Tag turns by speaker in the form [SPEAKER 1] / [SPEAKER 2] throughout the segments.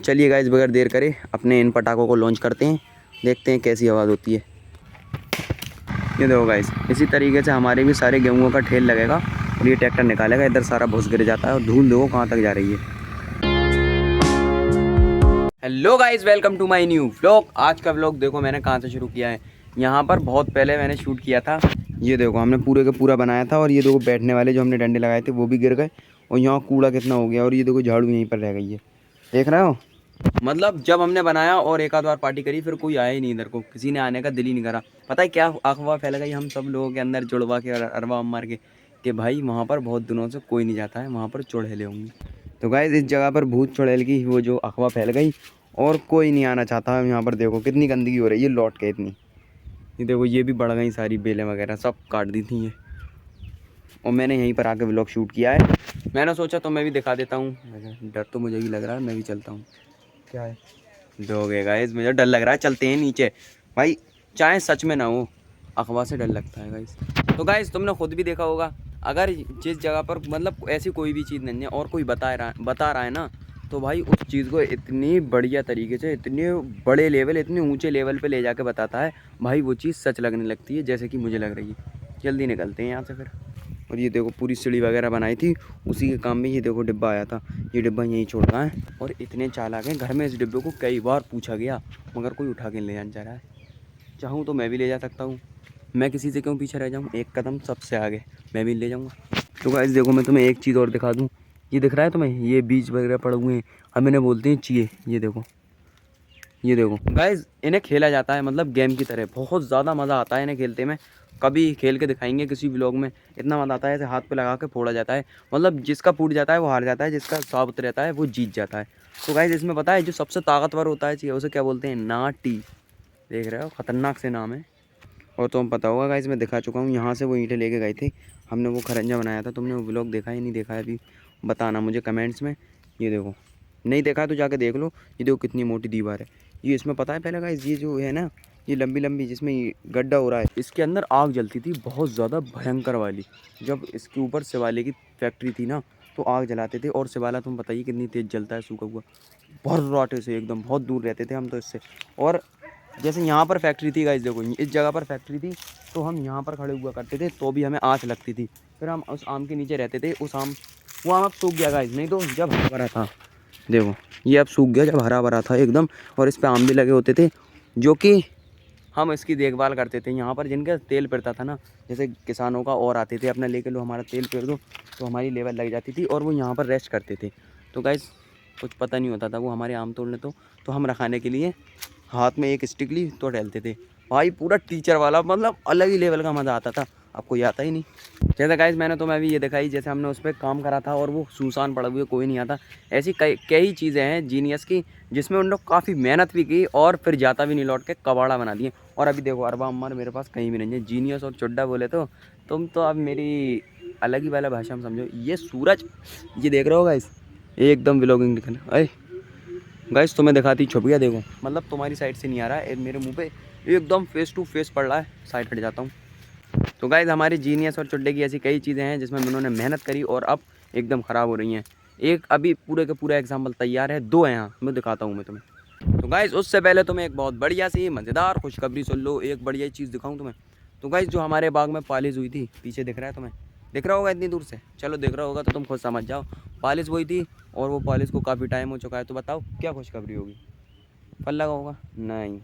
[SPEAKER 1] चलिए गाइस बगैर देर करे अपने इन पटाखों को लॉन्च करते हैं, देखते हैं कैसी आवाज़ होती है। ये देखो गाइस, इसी तरीके से हमारे भी सारे गेहूँ का ठेल लगेगा और ये ट्रैक्टर निकालेगा, इधर सारा भूस गिर जाता है और धूल देखो कहाँ तक जा रही है। Hello guys, welcome to my new vlog. आज का व्लॉग देखो मैंने कहाँ से शुरू किया है। यहाँ पर बहुत पहले मैंने शूट किया था। ये देखो हमने पूरे का पूरा बनाया था और ये देखो बैठने वाले जो हमने डंडे लगाए थे वो भी गिर गए और यहाँ कूड़ा कितना हो गया और ये देखो झाड़ू यहीं पर रह गई है, देख रहे हो। मतलब जब हमने बनाया और एक आध बार पार्टी करी फिर कोई आया ही नहीं इधर को, किसी ने आने का दिल ही नहीं करा। पता है क्या अफवाह फैल गई हम सब लोगों के अंदर जुड़वा के अरवा मार के कि भाई वहाँ पर बहुत दिनों से कोई नहीं जाता है, वहाँ पर चुड़ैलें होंगी। तो गाइस इस जगह पर भूत चुड़ैल की वो जो अफवाह फैल गई और कोई नहीं आना चाहता है। यहाँ पर देखो कितनी गंदगी हो रही है लौट के इतनी। ये देखो ये भी बढ़ गई सारी बेलें वगैरह सब काट दी थी ये, और मैंने यहीं पर आके व्लॉग शूट किया है। मैंने सोचा तो मैं भी दिखा देता हूँ, डर तो मुझे भी लग रहा है, मैं भी चलता हूँ। क्या है दोगे गाइस, मुझे डर लग रहा है, चलते हैं नीचे भाई, चाहे सच में ना हो अफवाह से डर लगता है गाइस। तो गाइस तुमने खुद भी देखा होगा, अगर जिस जगह पर मतलब ऐसी कोई भी चीज़ नहीं है और कोई बता रहा है ना, तो भाई उस चीज़ को इतनी बढ़िया तरीके से इतने बड़े लेवल इतने ऊंचे लेवल पे ले जाके बताता है भाई, वो चीज़ सच लगने लगती है जैसे कि मुझे लग रही है। जल्दी निकलते हैं यहाँ से फिर। और ये देखो पूरी सीढ़ी वगैरह बनाई थी उसी के काम में, ये देखो डिब्बा आया था, ये डिब्बा यहीं छोड़ रहा है। और इतने चालाक हैं, घर में इस डिब्बे को कई बार पूछा गया मगर कोई उठा के ले जाना चाह रहा है। चाहूँ तो मैं भी ले जा सकता हूँ, मैं किसी से क्यों पीछे रह जाऊँ, एक कदम सबसे आगे मैं भी ले जाऊँगा। तो गाइस देखो मैं तुम्हें एक चीज़ और दिखा दूँ, ये दिख रहा है तुम्हें, ये बीज वगैरह पड़े हुए हैं, हम इन्हें बोलते हैं चीए। ये देखो गाइस इन्हें खेला जाता है मतलब गेम की तरह, बहुत ज़्यादा मज़ा आता है इन्हें खेलते में। कभी खेल के दिखाएंगे किसी व्लॉग में, इतना मज़ा आता है, ऐसे हाथ पे लगा के फोड़ा जाता है, मतलब जिसका फूट जाता है वो हार जाता है, जिसका साबुत रहता है वो जीत जाता है। तो गाइस इसमें पता है जो सबसे ताकतवर होता है चाहिए उसे क्या बोलते हैं, नाटी। देख रहे हो ख़तरनाक से नाम है। और तुम पता होगा गाइस मैं दिखा चुका हूँ, यहाँ से वो ईंटें लेके गए थे, हमने वो खरंजा बनाया था। तुमने वो व्लॉग देखा है नहीं देखा है अभी बताना मुझे कमेंट्स में। ये देखो नहीं देखा है तो जाके देख लो, ये देखो कितनी मोटी दीवार है ये। इसमें पता है पहले गाइस ये जो है ना, ये लंबी लंबी जिसमें गड्ढा हो रहा है, इसके अंदर आग जलती थी बहुत ज़्यादा भयंकर वाली। जब इसके ऊपर शिवाले की फैक्ट्री थी ना तो आग जलाते थे, और शिवाला तुम बताइए कितनी तेज़ जलता है सूखा हुआ, भर्राटे से एकदम, बहुत दूर रहते थे हम तो इससे। और जैसे यहाँ पर फैक्ट्री थी गाइस, देखो इस जगह पर फैक्ट्री थी तो हम यहाँ पर खड़े हुआ करते थे तो भी हमें आँच लगती थी। फिर हम उस आम के नीचे रहते थे, उस आम वो आम अब सूख गया गाइस, नहीं तो जब हरा भरा था, देखो ये अब सूख गया, जब हरा भरा था एकदम। और इस पे आम भी लगे होते थे जो कि हम इसकी देखभाल करते थे। यहाँ पर जिनका तेल पेरता था ना, जैसे किसानों का और आते थे अपना लेके लो हमारा तेल पेर दो, तो हमारी लेबर लग जाती थी और वो यहाँ पर रेस्ट करते थे। तो गाइस कुछ पता नहीं होता था, वो हमारे आम तोड़ने तो हम रखाने के लिए हाथ में एक स्टिक ली तो टहलते थे भाई, पूरा टीचर वाला, मतलब अलग ही लेवल का मज़ा आता था। अब कोई आता ही नहीं। जैसे गाइस मैंने तो मैं भी ये दिखाई, जैसे हमने उस पर काम करा था और वो सुनसान पड़ा हुए कोई नहीं आता, ऐसी कई चीज़ें हैं जीनियस की जिसमें उन लोग काफ़ी मेहनत भी की और फिर जाता भी नहीं लौट के कबाड़ा बना दिए। और अभी देखो अरबा अम्मार मेरे पास कहीं भी नहीं है। जीनियस और चुड्डा बोले तो तुम तो अब मेरी अलग ही वाला भाषा में समझो। ये सूरज ये देख रहे हो गाइस, एकदम व्लॉगिंग दिखना। अरे गाइस तुम्हें दिखाती छुप गया, देखो मतलब तुम्हारी साइड से नहीं आ रहा है, मेरे मुंह पे एकदम फेस टू फेस पड़ रहा है, साइड हट जाता हूँ। तो गाइस हमारे जीनियस और चुड्डे की ऐसी कई चीज़ें हैं जिसमें उन्होंने मेहनत करी और अब एकदम ख़राब हो रही हैं। एक अभी पूरे का पूरा एग्जाम्पल तैयार है, दो हैं यहाँ, मैं दिखाता हूँ मैं तुम्हें। तो गाइस उससे पहले तुम्हें एक बहुत बढ़िया सी मज़ेदार खुशखबरी सुन लो, एक बढ़िया चीज़ दिखाऊँ तुम्हें। तो गाइस जो हमारे बाग में पॉलिश हुई थी, पीछे दिख रहा है तुम्हें, दिख रहा होगा इतनी दूर से, चलो दिख रहा होगा तो तुम खुद समझ जाओ। पॉलिश हुई थी और वो पॉलिश को काफ़ी टाइम हो चुका है, तो बताओ क्या खुशखबरी होगी। फल लगा होगा? नहीं।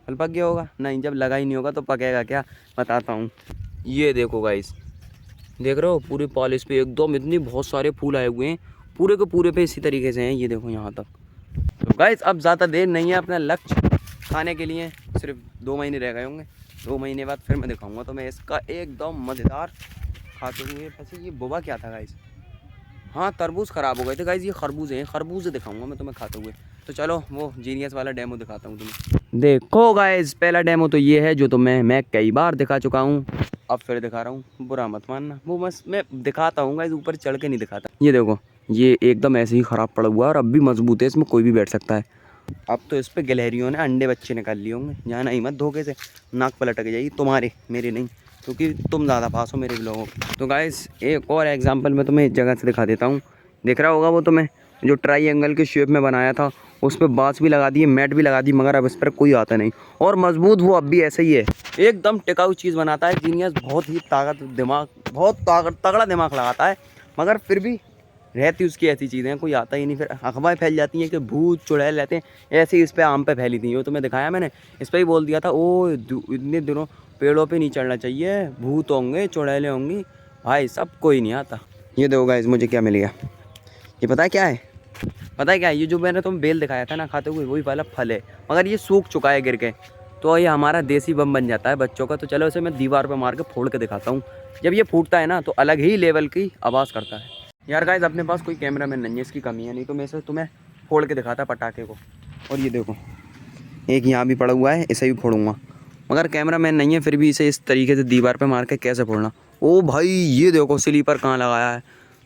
[SPEAKER 1] फल पक गया होगा? नहीं। जब लगा ही नहीं होगा तो पकेगा क्या, बताता हूँ। ये देखो गाइस, देख रहे हो पूरी पॉलिश पे एकदम इतनी बहुत सारे फूल आए हुए हैं, पूरे के पूरे पे इसी तरीके से हैं, ये देखो यहाँ तक। तो गाइस अब ज़्यादा देर नहीं है, अपना लक्ष्य खाने के लिए सिर्फ 2 महीने रह गए होंगे। 2 महीने बाद फिर मैं दिखाऊंगा तो मैं इसका एकदम मज़ेदार खाते हुए। वैसे ये बोबा क्या था गाइस, हाँ तरबूज ख़राब हो गए थे गाइस, ये खरबूजे हैं, खरबूजे दिखाऊंगा मैं तुम्हें खाते हुए। तो चलो वो जीनियस वाला डेमो दिखाता हूँ तुम्हें। देखो गाइस पहला डेमो तो ये है जो तुम्हें मैं कई बार दिखा चुका हूँ, अब फिर दिखा रहा हूँ, बुरा मत मानना। वो बस मैं दिखाता हूँ गाइस, ऊपर चढ़ के नहीं दिखाता। ये देखो ये एकदम ऐसे ही ख़राब पड़ा हुआ है और अब भी मजबूत है, इसमें कोई भी बैठ सकता है। अब तो इस पर गिलहरियों ने अंडे बच्चे निकाल लिए होंगे, जाना ही मत धोखे से, नाक पर लटक जाएगी तुम्हारे, मेरे नहीं, क्योंकि तुम ज़्यादा पास हो मेरे लोगों। तो गाइस एक और एग्जाम्पल मैं तुम्हें इस जगह से दिखा देता हूँ, दिख रहा होगा वो तुम्हें, जो ट्राईएंगल के शेप में बनाया था उस पर बांस भी लगा दिए, मैट भी लगा दी, मगर अब इस पर कोई आता नहीं। और मजबूत वो अब भी ऐसे ही है, एकदम टिकाऊ चीज़ बनाता है जीनियस। बहुत ही तगड़ा दिमाग लगाता है, मगर फिर भी रहती उसकी ऐसी चीज़ें हैं, कोई आता ही नहीं। फिर अफवाहें फैल जाती हैं कि भूत चुड़ैल रहते हैं, ऐसे ही इस पर आम पे फैली थी। वो तुम्हें दिखाया मैंने, इस पर ही बोल दिया था ओ इतने दिनों पेड़ों पे नहीं चढ़ना चाहिए, भूत होंगे, चुड़ैलें होंगी। भाई सब कोई नहीं आता। ये देखो गाइस मुझे क्या मिल गया, ये पता है क्या है? पता है क्या है? ये जो मैंने तुम्हें बेल दिखाया था ना खाते हुए, वही वाला फल है, मगर ये सूख चुका है गिर के। तो ये हमारा देसी बम बन जाता है बच्चों का। तो चलो इसे मैं दीवार पे मार के फोड़ के दिखाता हूँ। जब ये फूटता है ना तो अलग ही लेवल की आवाज़ करता है। यार गाइस अपने पास कोई कैमरा मैन नहीं है, इसकी कमी है, नहीं तो मैं इसे तुम्हें फोड़ के दिखाता पटाखे को। और ये देखो एक यहाँ भी पड़ा हुआ है, इसे भी फोड़ूंगा, मगर कैमरा मैन नहीं है, फिर भी इसे इस तरीके से दीवार पे मार के कैसे फोड़ना। ओ भाई ये देखो स्लीपर कहाँ लगाया है,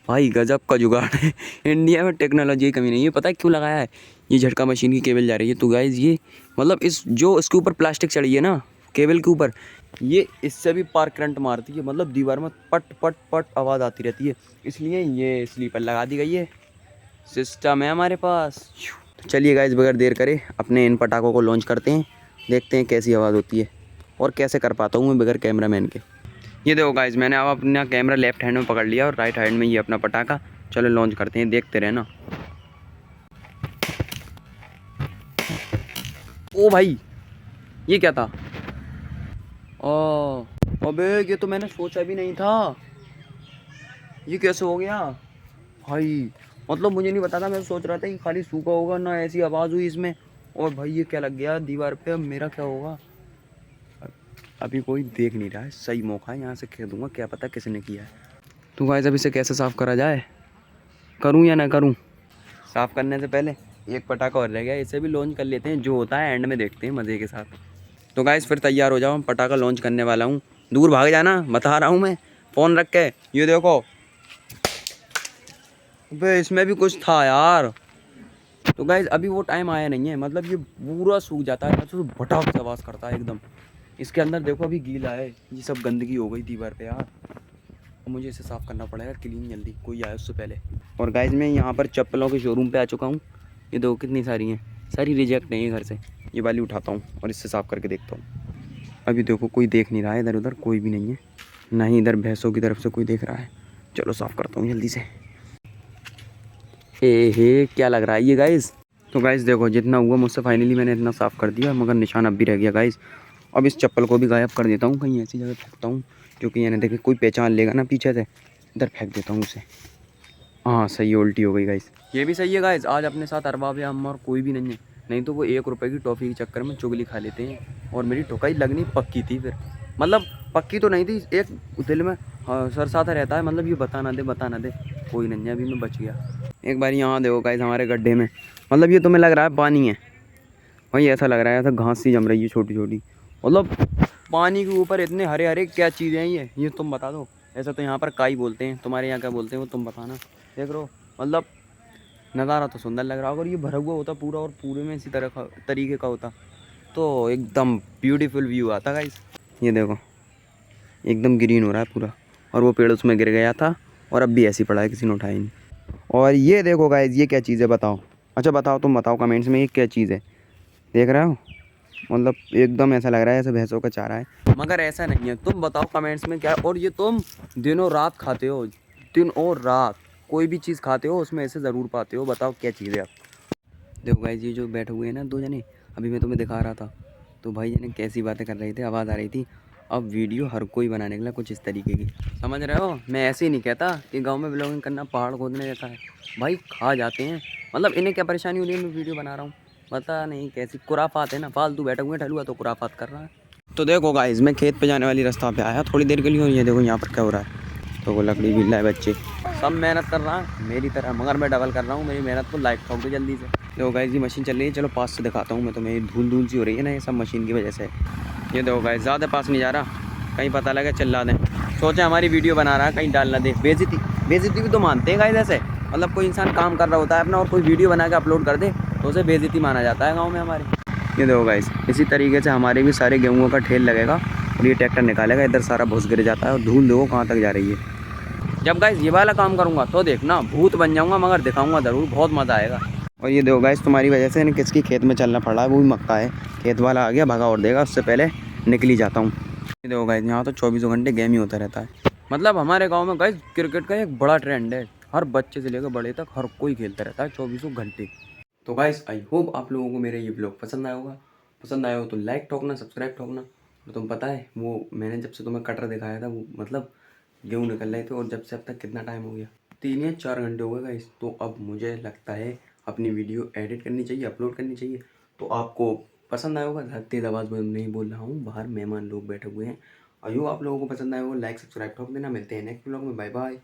[SPEAKER 1] भाई गजब का जुगाड़ है। इंडिया में टेक्नोलॉजी की कमी नहीं है। पता है क्यों लगाया है? ये झटका मशीन की केबल जा रही है तो गाइस ये मतलब इस जो इसके ऊपर प्लास्टिक चढ़ी है ना केबल के ऊपर, ये इससे भी पार करंट मारती है, मतलब दीवार में पट पट पट आवाज़ आती रहती है, इसलिए ये स्लीपर लगा दी गई है। सिस्टम है हमारे पास। तो चलिए गाइस बगैर देर करे अपने इन पटाखों को लॉन्च करते हैं, देखते हैं कैसी आवाज़ होती है और कैसे कर पाता हूँ मैं बगैर कैमरा मैन के। ये देखो गाइस मैंने अब अपना कैमरा लेफ्ट हैंड में पकड़ लिया और राइट हैंड में ये अपना पटाखा। चलो लॉन्च करते हैं, देखते रहना। ओ भाई ये क्या था? ओ अबे ये तो मैंने सोचा भी नहीं था, ये कैसे हो गया भाई? मतलब मुझे नहीं पता था, मैं सोच रहा था कि खाली सूखा होगा ना, ऐसी आवाज़ हुई इसमें। और भाई ये क्या लग गया दीवार पे, अब मेरा क्या होगा? अभी कोई देख नहीं रहा है, सही मौका है, यहाँ से खेल दूंगा, क्या पता किसने किया है। तो गाइस अब इसे कैसे साफ़ करा जाए, करूँ या ना करूँ? साफ़ करने से पहले एक पटाखा और रह गया, इसे भी लॉन्च कर लेते हैं, जो होता है एंड में देखते हैं मज़े के साथ। तो गाइस फिर तैयार हो जाओ, हम पटाखा लॉन्च करने वाला हूँ। दूर भाग जाना, बता रहा हूँ मैं, फ़ोन रख के। ये देखो अबे इसमें भी कुछ था यार। तो गाइस अभी वो टाइम आया नहीं है, मतलब ये पूरा सूख जाता है तो भटाक से आवाज़ करता है एकदम। इसके अंदर देखो अभी गीला है, ये सब गंदगी हो गई दीवार पे यार, और मुझे इसे साफ़ करना पड़ेगा क्लीन जल्दी, कोई आए उससे पहले। और गाइस मैं यहाँ पर चप्पलों के शोरूम पे आ चुका हूँ। ये देखो कितनी सारी हैं, सारी रिजेक्ट नहीं है घर से। ये वाली उठाता हूँ और इससे साफ़ करके देखता हूँ। अभी देखो कोई देख नहीं रहा है, इधर उधर कोई भी नहीं है, ना ही इधर भैंसों की तरफ से कोई देख रहा है। चलो साफ़ करता हूँ जल्दी से। हे क्या लग रहा है ये गाइस? तो गाइस देखो जितना हुआ मुझसे फाइनली मैंने इतना साफ़ कर दिया, मगर निशान अब भी रह गया गाइस। अब इस चप्पल को भी गायब कर देता हूँ, कहीं ऐसी जगह फेंकता हूँ क्योंकि यानी देखे कोई पहचान लेगा ना पीछे से, इधर फेंक देता हूँ उसे। हाँ सही, उल्टी हो गई गाइस। ये भी सही है गाइस, आज अपने साथ अरबाब या अम्मा और कोई भी नहीं है, नहीं तो वो 1 रुपये की टॉफ़ी के चक्कर में चुगली खा लेते हैं। और मेरी ठुकाई लगनी पक्की थी, फिर मतलब पक्की तो नहीं थी, एक दिल में सरसाता रहता है, मतलब ये बता ना दे, कोई नहीं है, अभी मैं बच गया। एक बार यहाँ देखो गाइस हमारे गड्ढे में, मतलब ये तुम्हें लग रहा है पानी है, वही ऐसा लग रहा है, ऐसा घास सी जम रही है छोटी छोटी, मतलब पानी के ऊपर इतने हरे हरे क्या चीज़ें हैं ये तुम बता दो। ऐसा तो यहाँ पर काई बोलते हैं, तुम्हारे यहाँ क्या बोलते हैं वो तुम बताना। देख रहे हो, मतलब नज़ारा तो सुंदर लग रहा है, अगर ये भरा हुआ होता पूरा और पूरे में इसी तरह तरीके का होता तो एकदम ब्यूटीफुल व्यू आता गाइस। ये देखो एकदम ग्रीन हो रहा है पूरा, और वो पेड़ उसमें गिर गया था और अब भी ऐसी पड़ा है, किसी ने उठाया नहीं। और ये देखो गाइस ये क्या चीज़ है बताओ? अच्छा बताओ, तुम बताओ कमेंट्स में ये क्या चीज़ है, देख रहे हो? मतलब एकदम ऐसा लग रहा है जैसे भैंसों का चारा है, मगर ऐसा नहीं है। तुम बताओ कमेंट्स में क्या। और ये तुम दिनों रात खाते हो, दिन और रात कोई भी चीज़ खाते हो उसमें ऐसे ज़रूर पाते हो, बताओ क्या चीज़ है आप? देखो गाइस ये जो बैठे हुए हैं ना 2 जने, अभी मैं तुम्हें दिखा रहा था, तो भाई जने कैसी बातें कर रहे थे, आवाज़ आ रही थी। अब वीडियो हर कोई बनाने के लिए कुछ इस तरीके की, समझ रहे हो? मैं ऐसे ही नहीं कहता कि गांव में ब्लॉगिंग करना पहाड़ खोदने जैसा है, भाई खा जाते हैं, मतलब इन्हें क्या परेशानी हो रही है, मैं वीडियो बना रहा हूँ, पता नहीं कैसी खुराफात है ना, फालतू बैठे हुए ठलुआ तो खुराफात कर रहा है। तो देखो गाइस मैं खेत पे जाने वाली रास्ता पे आया थोड़ी देर के लिए, और ये देखो यहाँ पर क्या हो रहा है, तो वो लकड़ी भी लाए, बच्चे सब मेहनत कर रहा है मेरी तरह, मगर मैं डबल कर रहा हूँ, मेरी मेहनत को लाइक ठोक दो जल्दी से। देखो गाइस ये मशीन चल रही है, चलो पास से दिखाता हूँ मैं तुम्हें, धूल सी हो रही है ना, ये सब मशीन की वजह से। ये देखो गाइस ज़्यादा पास नहीं जा रहा, कहीं पता लगे चिल्ला दें, सोचे हमारी वीडियो बना रहा है कहीं डाल ना दे, बेइज्जती भी तो मानते हैं गाइस ऐसे, मतलब कोई इंसान काम कर रहा होता है अपना और कोई वीडियो बना के अपलोड कर दे तो उसे बेइज्जती माना जाता है गाँव में हमारे। ये देखो गाइस इसी तरीके से हमारे भी सारे गेहूँ का ठेल लगेगा और ये ट्रैक्टर निकालेगा, इधर सारा भूस गिर जाता है और धूल देखो कहाँ तक जा रही है। जब गाइस ये वाला काम करूँगा तो देखना भूत बन जाऊँगा, मगर दिखाऊँगा ज़रूर, बहुत मज़ा आएगा। और ये देखो गाइस तुम्हारी वजह से किसकी खेत में चलना पड़ा है, वो भी मक्का है। खेत वाला आ गया, भगा और देगा, उससे पहले निकल ही जाता हूँ। ये देखो गाइस यहाँ तो 24 घंटे गेम ही होता रहता है। मतलब हमारे गाँव में गाइस क्रिकेट का एक बड़ा ट्रेंड है, हर बच्चे से लेकर बड़े तक हर कोई खेलता रहता है 24 घंटे। तो गाइस आई होप आप लोगों को मेरा ये ब्लॉग पसंद आया होगा। पसंद आया हो तो लाइक ठोकना, सब्सक्राइब ठोकना। तो तुम पता है वो मैंने जब से तुम्हें कटर दिखाया था, वो मतलब गेहूँ निकल रहे थे, और जब से अब तक कितना टाइम हो गया, 3 या 4 घंटे हो गए गाइस। तो अब मुझे लगता है अपनी वीडियो एडिट करनी चाहिए, अपलोड करनी चाहिए। तो आपको पसंद आया होगा। तेज आवाज़ में नहीं बोल रहा हूँ, बाहर मेहमान लोग बैठे हुए हैं। आयो आप लोगों को पसंद आया होगा, लाइक सब्सक्राइब ठोक देना। मिलते हैं नेक्स्ट ब्लॉग में, बाय बाय।